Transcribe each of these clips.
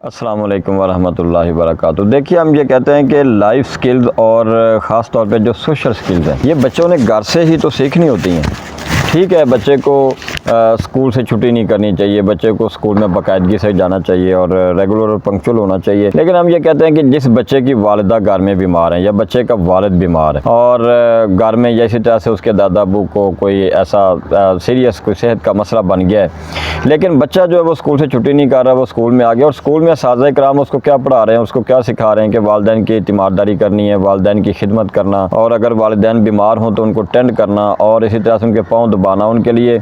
अस्सलाम वालेकुम वरहमतुल्लाहि वबरकातुहू। देखिए, हम ये कहते हैं कि लाइफ स्किल्स और ख़ास तौर पे जो सोशल स्किल्स हैं, ये बच्चों ने घर से ही तो सीखनी होती हैं। ठीक है, बच्चे को स्कूल से छुट्टी नहीं करनी चाहिए, बच्चे को स्कूल में बाकायदगी से जाना चाहिए और रेगुलर और पंक्चुअल होना चाहिए। लेकिन हम ये कहते हैं कि जिस बच्चे की वालिदा घर में बीमार है या बच्चे का वालिद बीमार है और घर में इसी तरह से उसके दादा अबू को कोई ऐसा सीरियस कोई सेहत का मसला बन गया है, लेकिन बच्चा जो है वो स्कूल से छुट्टी नहीं कर रहा, वो स्कूल में आ गया और स्कूल में साज़ कराम उसको क्या पढ़ा रहे हैं, उसको क्या सिखा रहे हैं कि वालिदैन की तीमारदारी करनी है, वालिदैन की खिदमत करना, और अगर वालिदैन बीमार हों तो उनको टेंड करना और इसी तरह से उनके पाँव दबाना, उनके लिए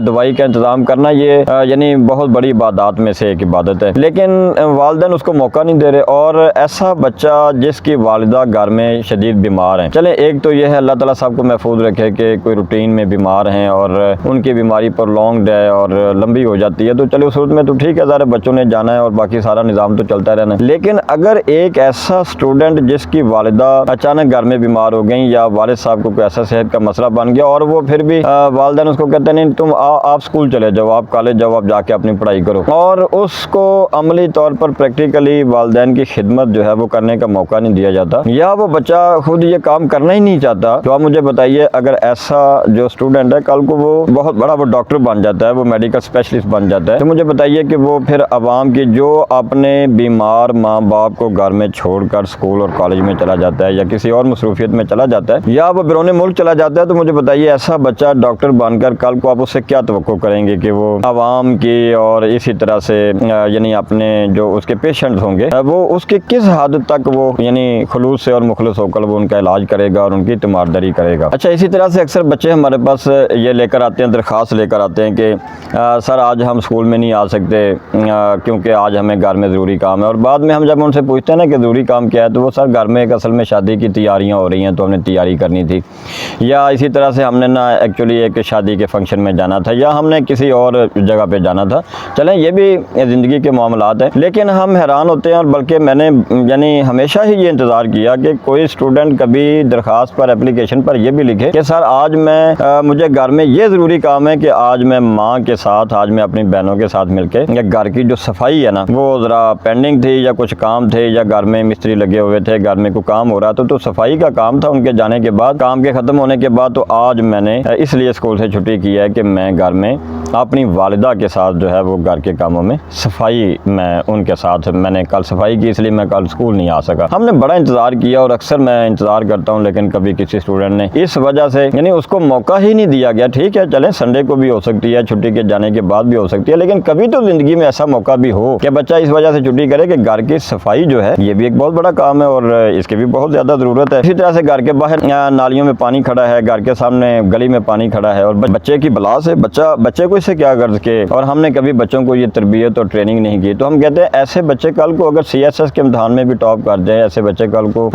दवाई का इंतज़ाम करना। ये यानी बहुत बड़ी इबादत में से एक इबादत है, लेकिन वालिदैन उसको मौका नहीं दे रहे। और ऐसा बच्चा जिसकी वालिदा घर में शदीद बीमार हैं, चलें एक तो ये है अल्लाह ताला सबको महफूज रखे कि कोई रूटीन में बीमार हैं और उनकी बीमारी पर लॉन्ग है और लंबी हो जाती है, तो चलो उस सूरत में तो ठीक है, ज़ाहिर बच्चों ने जाना है और बाकी सारा निज़ाम तो चलता रहना है। लेकिन अगर एक ऐसा स्टूडेंट जिसकी वालिदा अचानक घर में बीमार हो गई या वालिद साहब को कोई ऐसा सेहत का मसला बन गया और वो फिर भी वालिदैन उसको कहते हैं नहीं तुम आप स्कूल चले जाओ, आप कॉलेज जाओ, आप जाके अपनी पढ़ाई करो, और उसको अमली तौर पर प्रैक्टिकली वालिदैन की खिदमत जो है वो करने का मौका नहीं दिया जाता, या वो बच्चा खुद ये काम करना ही नहीं चाहता, तो आप मुझे बताइए अगर ऐसा जो स्टूडेंट है कल को वो बहुत बड़ा वो डॉक्टर बन जाता है, वो मेडिकल स्पेशलिस्ट बन जाता है, तो मुझे बताइए कि वो फिर आवाम की जो अपने बीमार माँ बाप को घर में छोड़कर स्कूल और कॉलेज में चला जाता है या किसी और मसरूफियत में चला जाता है या वो बिरोने मुल्क चला जाता है, तो मुझे बताइए ऐसा बच्चा डॉक्टर बनकर कल को आप उससे क्या तवक्को करेंगे कि वो आवाम की और इसी तरह से यानी अपने जो उसके पेशेंट्स होंगे वो उसके किस हद तक वो यानी खुलूस से और मुखलस होकर वो उनका इलाज करेगा और उनकी तीमारदारी करेगा। अच्छा, इसी तरह से अक्सर बच्चे हमारे पास ये लेकर आते हैं, दरख्वास्त लेकर आते हैं कि सर आज हम स्कूल में नहीं आ सकते क्योंकि आज हमें घर में ज़रूरी काम है, और बाद में हम जब उनसे पूछते हैं ना कि ज़रूरी काम क्या है, तो वो सर घर में एक असल में शादी की तैयारियाँ हो रही हैं तो हमने तैयारी करनी थी, या इसी तरह से हमने ना एक्चुअली एक शादी के फंक्शन में जाना था या हमने किसी और जगह पे जाना था। चलें ये भी ज़िंदगी के मामलात हैं, लेकिन हम हैरान होते हैं और बल्कि मैंने यानी हमेशा ही ये इंतज़ार किया कि कोई स्टूडेंट कभी दरख्वास्त पर एप्लीकेशन पर यह भी लिखे कि सर आज मैं मुझे घर में ये ज़रूरी काम है कि आज मैं माँ के साथ, आज मैं अपनी बहनों के साथ मिलके घर की जो सफाई है ना वो ज़रा पेंडिंग थी या कुछ काम थे या घर में मिस्त्री लगे हुए थे, घर में कोई काम हो रहा था, तो सफाई का काम था उनके जाने के बाद, काम के ख़त्म होने के बाद, तो आज मैंने इसलिए स्कूल से छुट्टी की है कि मैं घर में अपनी वालिदा के साथ जो है वो घर के कामों में सफाई मैं उनके साथ मैंने कल सफाई की, इसलिए मैं कल स्कूल नहीं आ सका। हमने बड़ा इंतज़ार किया और अक्सर मैं इंतज़ार करता हूँ, लेकिन कभी किसी स्टूडेंट ने इस वजह से यानी उसको मौका ही नहीं दिया गया। ठीक है, चलें संडे को भी हो सकती है, छुट्टी के जाने के बाद भी हो सकती है, लेकिन कभी तो ज़िंदगी में ऐसा मौका भी हो कि बच्चा इस वजह से छुट्टी करे कि घर की सफाई जो है ये भी एक बहुत बड़ा काम है और इसकी भी बहुत ज़्यादा ज़रूरत है। इसी तरह से घर के बाहर नालियों में पानी खड़ा है, घर के सामने गली में पानी खड़ा है और बच्चे की बला से बच्चे को इससे क्या गर्ज के, और हमने कभी बच्चों को ये तरबियत और ट्रेनिंग नहीं की, तो हम कहते हैं ऐसे बच्चे कल को अगर CSS के इम्तिहान में भी टॉप कर जाए, ऐसे बच्चे कल को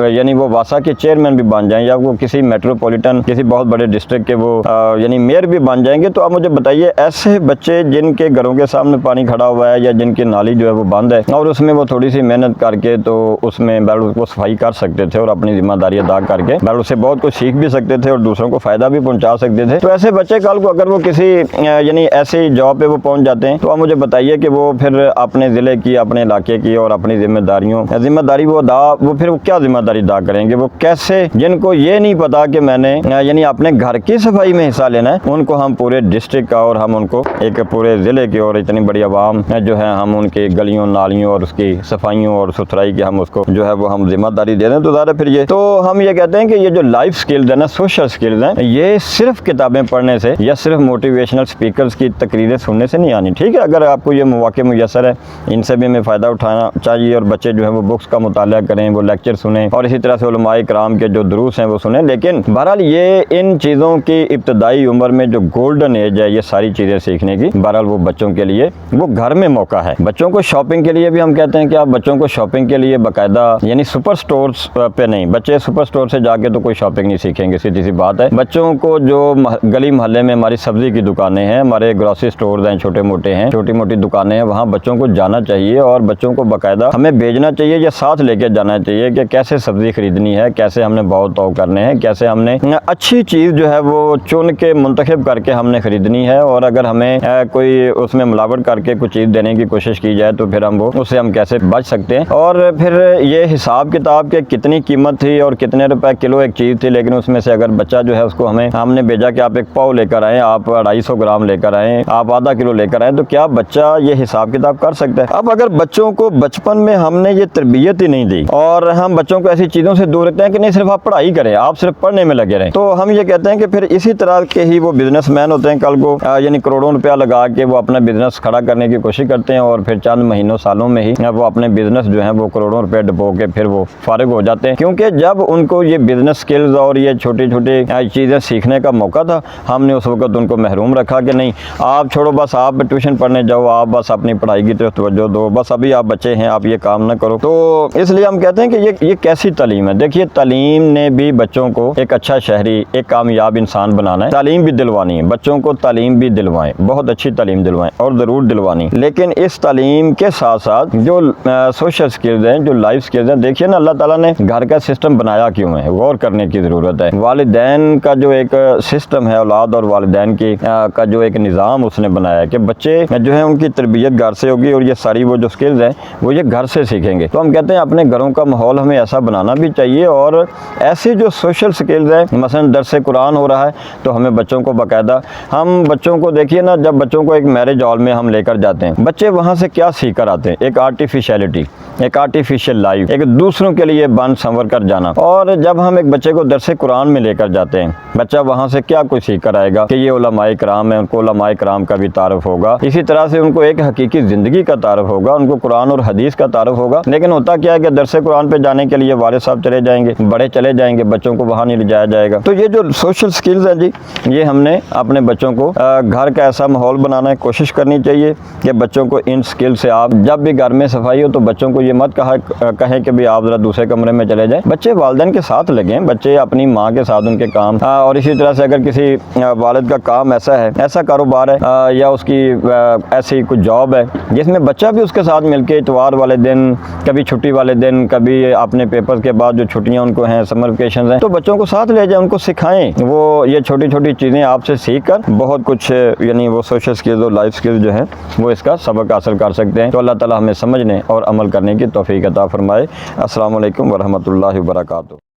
यानी वो वासा के चेयरमैन भी बन जाएं या वो किसी मेट्रोपॉलिटन किसी बहुत बड़े डिस्ट्रिक्ट के वो यानी मेयर भी बन जाएंगे, तो आप मुझे बताइए ऐसे बच्चे जिनके घरों के सामने पानी खड़ा हुआ है या जिनकी नाली जो है वो बंद है और उसमें वो थोड़ी सी मेहनत करके तो उसमें बैल उसको सफाई कर सकते थे और अपनी जिम्मेदारी अदा करके बैल उससे बहुत कुछ सीख भी सकते थे और दूसरों को फ़ायदा भी पहुँचा सकते थे। तो ऐसे बच्चे कल को अगर वो किसी यानी ऐसी जॉब पे वो पहुंच जाते हैं, तो आप मुझे बताइए कि वो फिर अपने ज़िले की, अपने इलाके की और अपनी जिम्मेदारी वो फिर क्या जिम्मेदारी अदा करेंगे, वो कैसे, जिनको ये नहीं पता कि मैंने यानी अपने घर की सफाई में हिस्सा लेना है, उनको हम पूरे डिस्ट्रिक्ट का और हम उनको एक पूरे ज़िले की और इतनी बड़ी आवाम जो है हम उनके गलियों नालियों और उसकी सफाइयों और सुथराई की हम उसको जो है वो हम जिम्मेदारी दे दें, तो ज़्यादा फिर ये तो हम ये कहते हैं कि ये जो लाइफ स्किल्स है ना, सोशल स्किल्स हैं, ये सिर्फ किताबें पढ़ने से या सिर्फ मोटिवेशनल स्पीकर्स की तकरीरें सुनने से नहीं आनी। ठीक है, अगर आपको ये मौके मुयसर है, इनसे भी हमें फ़ायदा उठाना चाहिए और बच्चे जो है वो बुक्स का मुताला करें, वो लेक्चर सुने और इसी तरह से उलमाए कराम के जो दुरूस हैं वो सुने। लेकिन बहरहाल ये इन चीज़ों की इब्तदाई उम्र में जो गोल्डन एज है ये सारी चीज़ें सीखने की, बहरहाल वो बच्चों के लिए वो घर में मौका है। बच्चों को शॉपिंग के लिए भी हम कहते हैं कि आप बच्चों को शॉपिंग के लिए बाकायदा यानी सुपर स्टोर्स पे नहीं, बच्चे सुपर स्टोर से जाके तो कोई शॉपिंग नहीं सीखेंगे, सीधी सी बात है। बच्चों को जो गली मोहल्ले में हमारी सब्ज़ी की दुकानें हैं, हमारे ग्रोसरी स्टोर्स हैं, छोटे मोटे हैं, छोटी मोटी दुकानें हैं, वहाँ बच्चों को जाना चाहिए और बच्चों को बाकायदा हमें भेजना चाहिए या साथ लेके जाना चाहिए कि कैसे सब्ज़ी ख़रीदनी है, कैसे हमने भाव तौल करने हैं, कैसे हमने अच्छी चीज़ जो है वो चुन के मुंतखब करके हमने ख़रीदनी है। और अगर हमें कोई उसमें मिलावट करके कुछ चीज़ देने की कोशिश की जाए तो फिर हम उससे हम कैसे बच सकते हैं। और फिर ये हिसाब किताब के कितनी कीमत थी और कितने रुपए किलो एक चीज़ थी, लेकिन उसमें से अगर बच्चा जो है उसको हमने भेजा कि आप एक पाव लेकर आएँ, आप 250 ग्राम लेकर आएँ, आप आधा किलो लेकर आएँ, तो क्या बच्चा ये हिसाब किताब कर सकता है? अब अगर बच्चों को बचपन में हमने ये तरबियत ही नहीं दी और हम बच्चों को ऐसी चीज़ों से दूर रखते हैं कि नहीं सिर्फ आप पढ़ाई करें, आप सिर्फ पढ़ने में लगे रहें, तो हम ये कहते हैं कि फिर इसी तरह के ही वो बिजनेसमैन होते हैं कल को, यानी करोड़ों रुपया लगा के वो अपना बिजनेस खड़ा करने की कोशिश करते हैं और फिर चंद महीनों सालों में ही वो अपने बिजनेस जो है वो करोड़ों रुपए डुबो के फिर वो फारिग हो जाते हैं। क्योंकि जब उनको ये बिजनेस स्किल्स और ये छोटी छोटी चीज़ें सीखने का मौका था, हमने उस वक्त उनको महरूम रखा कि नहीं आप छोड़ो, बस आप ट्यूशन पढ़ने जाओ, आप बस अपनी पढ़ाई की तरफ तवज्जो दो, बस अभी आप बच्चे हैं, आप ये काम ना करो। तो इसलिए हम कहते हैं कि ये कैसी तालीम है। देखिए, तालीम ने भी बच्चों को एक अच्छा शहरी, एक कामयाब इंसान बनाना है। तालीम भी दिलवानी है, बच्चों को तालीम भी दिलवाएं, बहुत अच्छी तालीम दिलवाएं और ज़रूर दिलवानी। लेकिन इस तालीम के साथ साथ जो सोशल स्किल्स हैं, जो लाइफ स्किल्स हैं, देखिए ना अल्लाह ताला ने घर का सिस्टम बनाया क्यों है, गौर करने की ज़रूरत है। वालिदैन का जो एक सिस्टम है, औलाद और वालिदैन की का जो एक निज़ाम उसने बनाया है कि बच्चे जो है उनकी तरबियत घर से होगी और ये सारी वो जो स्किल्स हैं वो ये घर से सीखेंगे। तो हम कहते हैं अपने घरों का माहौल हमें ऐसा बनाना भी चाहिए और ऐसी जो सोशल स्किल्स हैं, मसलन दरस कुरान हो रहा है तो हमें बच्चों को बाकायदा, हम बच्चों को देखिए ना, जब बच्चों को एक मैरिज हॉल में हम लेकर जाते हैं, बच्चे वहाँ से क्या सीख कर आते हैं? एक आर्टिफिशियलिटी, एक आर्टिफिशियल लाइफ, एक दूसरों के लिए बन संवर कर जाना। और जब हम एक बच्चे को दरस कुरान में लेकर जाते हैं, बच्चा वहाँ से क्या कुछ सीख कर आएगा कि ये उलमाए किराम है, उनको उलमाए किराम का भी तारुफ होगा, इसी तरह से उनको एक हकीकी ज़िंदगी का तारुफ होगा, उनको कुरान और हदीस का तारुफ होगा। लेकिन होता क्या है कि दरस कुरान पे जाने के लिए वालिद साहब चले जाएंगे, बड़े चले जाएंगे, बच्चों को वहाँ नहीं ले जाया जाएगा। तो ये जो सोशल स्किल्स हैं जी, ये हमने अपने बच्चों को घर का ऐसा माहौल बनाना है, कोशिश करनी चाहिए कि बच्चों को इन स्किल से, आप जब भी घर में सफाई हो तो बच्चों को ये मत कहें कि भाई आप ज़रा दूसरे कमरे में चले जाएं। बच्चे वालिदैन के साथ लगें, बच्चे अपनी माँ के साथ उनके काम, और इसी तरह से अगर किसी वालिद का काम ऐसा है, ऐसा कारोबार है या उसकी ऐसी कुछ जॉब है जिसमें बच्चा भी उसके साथ मिलके इतवार वाले दिन, कभी छुट्टी वाले दिन, कभी अपने पेपर के बाद जो छुट्टियाँ उनको हैं, समर वेकेशन हैं, तो बच्चों को साथ ले जाएं, उनको सिखाएं। वो ये छोटी छोटी चीज़ें आपसे सीख कर बहुत कुछ, यानी वो सोशल स्किल्स और लाइफ स्किल्स जो है वो इसका सबक हासिल कर सकते हैं। तो अल्लाह ताला हमें समझने और अमल करने की तौफीक अता फरमाए। अस्सलामु अलैकुम वरहमतुल्लाहि वबरकातुहू।